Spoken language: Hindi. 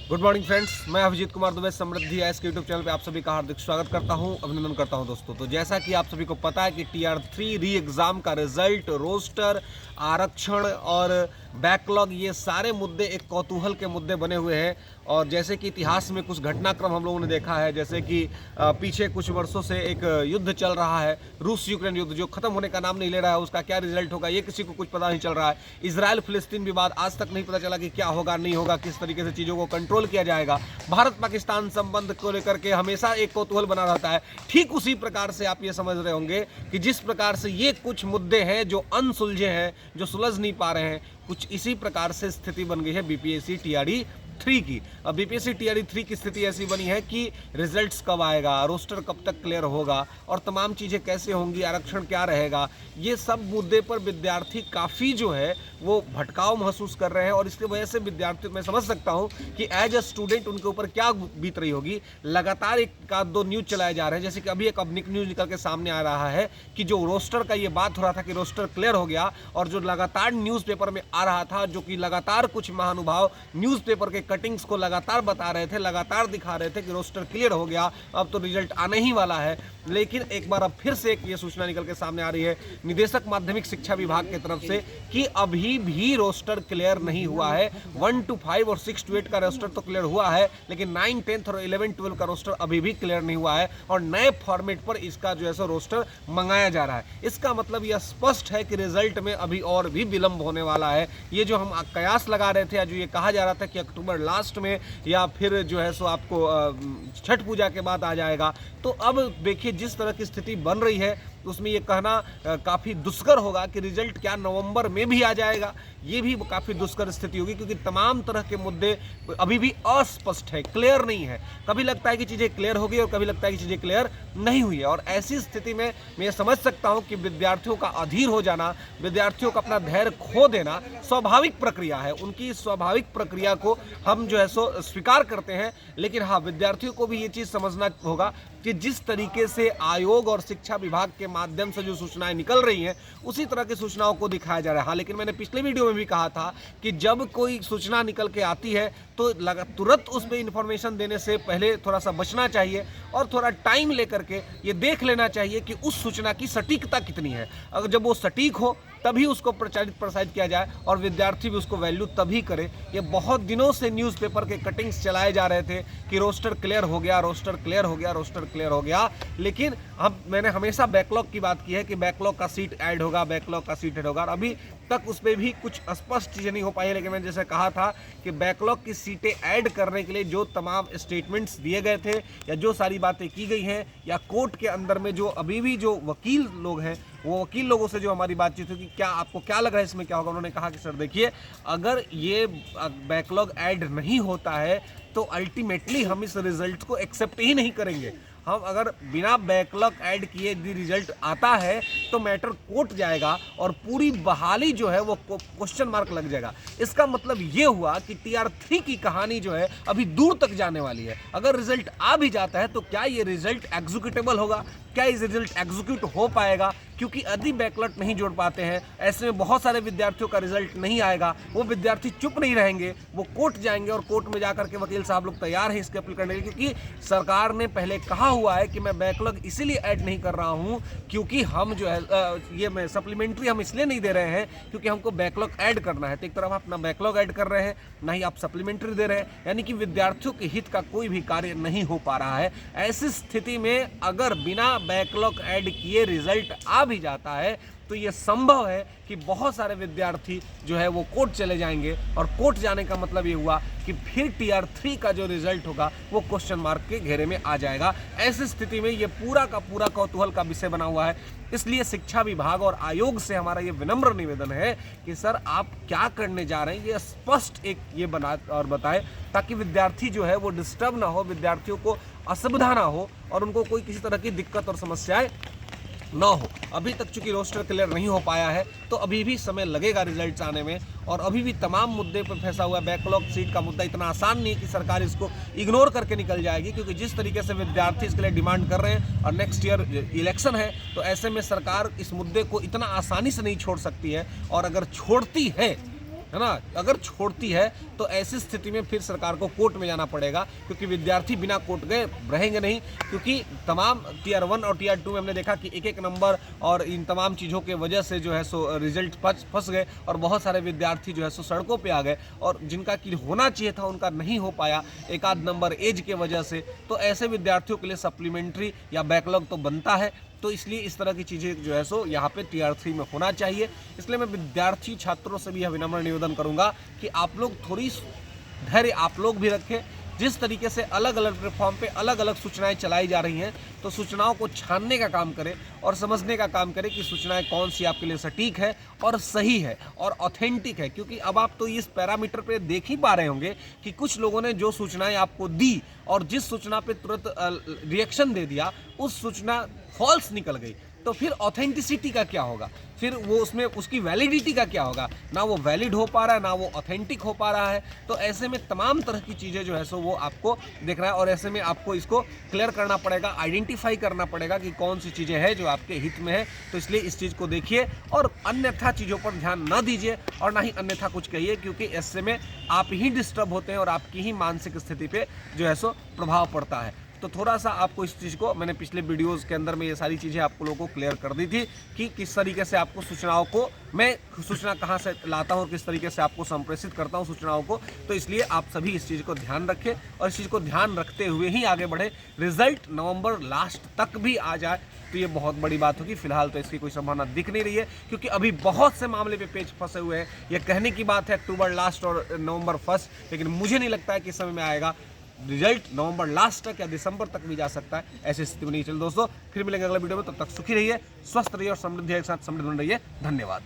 गुड मॉर्निंग फ्रेंड्स, मैं अभिजीत कुमार दुबे समृद्धि एस के यूट्यूब चैनल पे आप सभी का हार्दिक स्वागत करता हूं, अभिनंदन करता हूं दोस्तों। तो जैसा कि आप सभी को पता है कि TR3 री एग्ज़ाम का रिजल्ट, रोस्टर, आरक्षण और बैकलॉग, ये सारे मुद्दे एक कौतूहल के मुद्दे बने हुए हैं। और जैसे कि इतिहास में कुछ घटनाक्रम हम लोगों ने देखा है, जैसे कि पीछे कुछ वर्षों से एक युद्ध चल रहा है, रूस यूक्रेन युद्ध, जो खत्म होने का नाम नहीं ले रहा है। उसका क्या रिजल्ट होगा ये किसी को कुछ पता नहीं चल रहा है। इजराइल फिलिस्तीन विवाद, आज तक नहीं पता चला कि क्या होगा नहीं होगा, किस तरीके से चीज़ों को कंट्रोल किया जाएगा। भारत पाकिस्तान संबंध को लेकर के हमेशा एक कौतूहल बना रहता है। ठीक उसी प्रकार से आप ये समझ रहे होंगे कि जिस प्रकार से ये कुछ मुद्दे हैं जो अनसुलझे हैं, जो सुलझ नहीं पा रहे हैं, कुछ इसी प्रकार से स्थिति बन गई है बीपीएससी TRE 3 की। अब बीपीएससी TRE 3 की स्थिति ऐसी बनी है कि रिजल्ट्स कब आएगा, रोस्टर कब तक क्लियर होगा और तमाम चीज़ें कैसे होंगी, आरक्षण क्या रहेगा, ये सब मुद्दे पर विद्यार्थी काफ़ी जो है वो भटकाव महसूस कर रहे हैं। और इसकी वजह से विद्यार्थी, मैं समझ सकता हूँ कि एज अ स्टूडेंट उनके ऊपर क्या बीत रही होगी। लगातार एक आध दो न्यूज़ चलाए जा रहे हैं, जैसे कि अभी एक अबनिक न्यूज़ निकल के सामने आ रहा है कि जो रोस्टर का ये बात हो रहा था कि रोस्टर क्लियर हो गया, और जो लगातार न्यूज़पेपर में आ रहा था, जो कि लगातार कुछ महानुभाव न्यूज़पेपर के कटिंग्स को लगातार बता रहे थे, लगातार दिखा रहे थे कि रोस्टर क्लियर हो गया, अब तो रिजल्ट आने ही वाला है। लेकिन एक बार अब फिर से एक ये सूचना निकल के सामने आ रही है निदेशक माध्यमिक शिक्षा विभाग की तरफ से कि अभी भी रोस्टर क्लियर नहीं हुआ है। 1 to 5 और 6 to 8 का रोस्टर तो क्लियर हुआ है, लेकिन 9, 10 और 11, 12 का रोस्टर अभी भी क्लियर नहीं हुआ है और नए फॉर्मेट पर इसका जो है सो रोस्टर मंगाया जा रहा है। इसका मतलब यह स्पष्ट है कि रिजल्ट में अभी और भी विलंब होने वाला है। ये जो हम कयास लगा रहे थे, जो ये कहा जा रहा था कि अक्टूबर लास्ट में या फिर जो है सो आपको छठ पूजा के बाद आ जाएगा, तो अब देखिए जिस तरह की स्थिति बन रही है उसमें ये कहना काफ़ी दुष्कर होगा कि रिजल्ट क्या नवंबर में भी आ जाएगा। ये भी काफ़ी दुष्कर स्थिति होगी, क्योंकि तमाम तरह के मुद्दे अभी भी अस्पष्ट है, क्लियर नहीं है। कभी लगता है कि चीज़ें क्लियर हो गई और कभी लगता है कि चीज़ें क्लियर नहीं हुई है। और ऐसी स्थिति में मैं समझ सकता हूँ कि विद्यार्थियों का अधीर हो जाना, विद्यार्थियों का अपना धैर्य खो देना स्वाभाविक प्रक्रिया है। उनकी स्वाभाविक प्रक्रिया को हम जो है सो स्वीकार करते हैं, लेकिन हाँ, विद्यार्थियों को भी ये चीज़ समझना होगा कि जिस तरीके से आयोग और शिक्षा विभाग के माध्यम से जो सूचनाएं निकल रही हैं, उसी तरह की सूचनाओं को दिखाया जा रहा है। हाँ, लेकिन मैंने पिछले वीडियो में भी कहा था कि जब कोई सूचना निकल के आती है तो तुरंत उस पर इंफॉर्मेशन देने से पहले थोड़ा सा बचना चाहिए और थोड़ा टाइम लेकर के ये देख लेना चाहिए कि उस सूचना की सटीकता कितनी है। अगर जब वो सटीक हो तभी उसको प्रसारित किया जाए और विद्यार्थी भी उसको वैल्यू तभी करे। ये बहुत दिनों से न्यूज़पेपर के कटिंग्स चलाए जा रहे थे कि रोस्टर क्लियर हो गया, रोस्टर क्लियर हो गया, रोस्टर क्लियर हो गया, लेकिन मैंने हमेशा बैकलॉग की बात की है कि बैकलॉग का सीट ऐड होगा, बैकलॉग का सीट ऐड होगा, और अभी तक उस पर भी कुछ स्पष्ट चीज़ें नहीं हो पाई है। लेकिन मैंने जैसे कहा था कि बैकलॉग की सीटें ऐड करने के लिए जो तमाम स्टेटमेंट्स दिए गए थे या जो सारी बातें की गई हैं, या कोर्ट के अंदर में जो अभी भी जो वकील लोग हैं, वो वकील लोगों से जो हमारी बातचीत हुई कि क्या आपको क्या लग रहा है इसमें क्या होगा, उन्होंने कहा कि सर देखिए, अगर ये बैकलॉग ऐड नहीं होता है तो अल्टीमेटली हम इस रिजल्ट को एक्सेप्ट ही नहीं करेंगे। हम अगर बिना बैकलॉग ऐड किए यदि रिजल्ट आता है तो मैटर कोर्ट जाएगा और पूरी बहाली जो है वो क्वेश्चन मार्क लग जाएगा। इसका मतलब ये हुआ कि TR3 की कहानी जो है अभी दूर तक जाने वाली है। अगर रिजल्ट आ भी जाता है तो क्या ये रिजल्ट एग्जीक्यूटेबल होगा, क्या ये रिजल्ट एग्जीक्यूट हो पाएगा? क्योंकि यदि बैकलॉग नहीं जोड़ पाते हैं, ऐसे में बहुत सारे विद्यार्थियों का रिजल्ट नहीं आएगा। वो विद्यार्थी चुप नहीं रहेंगे, वो कोर्ट जाएंगे और कोर्ट में जाकर के वकील साहब लोग तैयार हैं इसके अपील करने के लिए, क्योंकि सरकार ने पहले कहा हुआ है कि मैं बैकलॉग इसीलिए ऐड नहीं कर रहा हूं क्योंकि हम जो है ये मैं सप्लीमेंट्री हम इसलिए नहीं दे रहे हैं क्योंकि हमको बैकलॉग ऐड करना है। तो एक तरफ आप अपना बैकलॉग ऐड कर रहे हैं, ना ही आप सप्लीमेंट्री दे रहे हैं, यानी कि विद्यार्थियों के हित का कोई भी कार्य नहीं हो पा रहा है। ऐसी स्थिति में अगर बिना बैकलॉग ऐड किए रिजल्ट आ भी जाता है तो ये संभव है कि बहुत सारे विद्यार्थी जो है वो कोर्ट चले जाएंगे, और कोर्ट जाने का मतलब ये हुआ कि फिर TR3 का जो रिजल्ट होगा वो क्वेश्चन मार्क के घेरे में आ जाएगा। ऐसी स्थिति में ये पूरा का पूरा कौतूहल का विषय बना हुआ है। इसलिए शिक्षा विभाग और आयोग से हमारा ये विनम्र निवेदन है कि सर आप क्या करने जा रहे हैं, ये स्पष्ट एक ये बना और बताएं, ताकि विद्यार्थी जो है वो डिस्टर्ब ना हो, विद्यार्थियों को असुविधा ना हो और उनको कोई किसी तरह की दिक्कत और समस्याएं ना हो। अभी तक चूंकि रोस्टर क्लियर नहीं हो पाया है तो अभी भी समय लगेगा रिजल्ट्स आने में, और अभी भी तमाम मुद्दे पर फंसा हुआ है। बैकलॉग सीट का मुद्दा इतना आसान नहीं है कि सरकार इसको इग्नोर करके निकल जाएगी, क्योंकि जिस तरीके से विद्यार्थी इसके लिए डिमांड कर रहे हैं और नेक्स्ट ईयर इलेक्शन है, तो ऐसे में सरकार इस मुद्दे को इतना आसानी से नहीं छोड़ सकती है। और अगर छोड़ती है है ना, अगर छोड़ती है तो ऐसी स्थिति में फिर सरकार को कोर्ट में जाना पड़ेगा, क्योंकि विद्यार्थी बिना कोर्ट गए रहेंगे नहीं। क्योंकि तमाम टीयर 1 और टीयर 2 में हमने देखा कि एक एक नंबर और इन तमाम चीज़ों के वजह से जो है सो रिजल्ट फंस गए और बहुत सारे विद्यार्थी जो है सो सड़कों पे आ गए, और जिनका कि होना चाहिए था उनका नहीं हो पाया एक आध नंबर एज के वजह से। तो ऐसे विद्यार्थियों के लिए सप्लीमेंट्री या बैकलॉग तो बनता है। तो इसलिए इस तरह की चीज़ें जो है सो यहाँ पे टीयर 3 में होना चाहिए। इसलिए मैं विद्यार्थी छात्रों से भी यह विनम्र निवेदन करूँगा कि आप लोग थोड़ी धैर्य आप लोग भी रखें। जिस तरीके से अलग अलग प्लेटफॉर्म पे अलग अलग सूचनाएं चलाई जा रही हैं, तो सूचनाओं को छानने का काम करें और समझने का काम करें कि सूचनाएं कौन सी आपके लिए सटीक है और सही है और ऑथेंटिक है। क्योंकि अब आप तो इस पैरामीटर पे देख ही पा रहे होंगे कि कुछ लोगों ने जो सूचनाएं आपको दी और जिस सूचना पे तुरंत रिएक्शन दे दिया, उस सूचना फॉल्स निकल गई। तो फिर ऑथेंटिसिटी का क्या होगा, फिर वो उसमें उसकी वैलिडिटी का क्या होगा, ना वो वैलिड हो पा रहा है ना वो ऑथेंटिक हो पा रहा है। तो ऐसे में तमाम तरह की चीज़ें जो है सो वो आपको दिख रहा है, और ऐसे में आपको इसको क्लियर करना पड़ेगा, आइडेंटिफाई करना पड़ेगा कि कौन सी चीज़ें हैं जो आपके हित में है। तो इसलिए इस चीज़ को देखिए और अन्यथा चीज़ों पर ध्यान न दीजिए और ना ही अन्यथा कुछ कहिए, क्योंकि ऐसे में आप ही डिस्टर्ब होते हैं और आपकी ही मानसिक स्थिति पर जो है सो प्रभाव पड़ता है। तो थोड़ा सा आपको इस चीज़ को मैंने पिछले वीडियोस के अंदर में ये सारी चीज़ें आपको लोगों को क्लियर कर दी थी कि किस तरीके से आपको सूचनाओं को मैं सूचना कहाँ से लाता हूँ और किस तरीके से आपको संप्रेषित करता हूँ सूचनाओं को। तो इसलिए आप सभी इस चीज़ को ध्यान रखें और इस चीज़ को ध्यान रखते हुए ही आगे बढ़े। रिजल्ट नवंबर लास्ट तक भी आ जाए तो ये बहुत बड़ी बात होगी। फिलहाल तो इसकी कोई संभावना दिख नहीं रही है, क्योंकि अभी बहुत से मामले पे पेच फंसे हुए हैं। ये कहने की बात है अक्टूबर लास्ट और नवंबर फर्स्ट, लेकिन मुझे नहीं लगता है कि इस समय में आएगा। रिजल्ट नवंबर लास्ट तक या दिसंबर तक भी जा सकता है, ऐसी स्थिति में नहीं। चलो दोस्तों, फिर मिलेंगे अगले वीडियो में। तब तक सुखी रहिए, स्वस्थ रहिए और समृद्धि के साथ समृद्ध रहिए। धन्यवाद।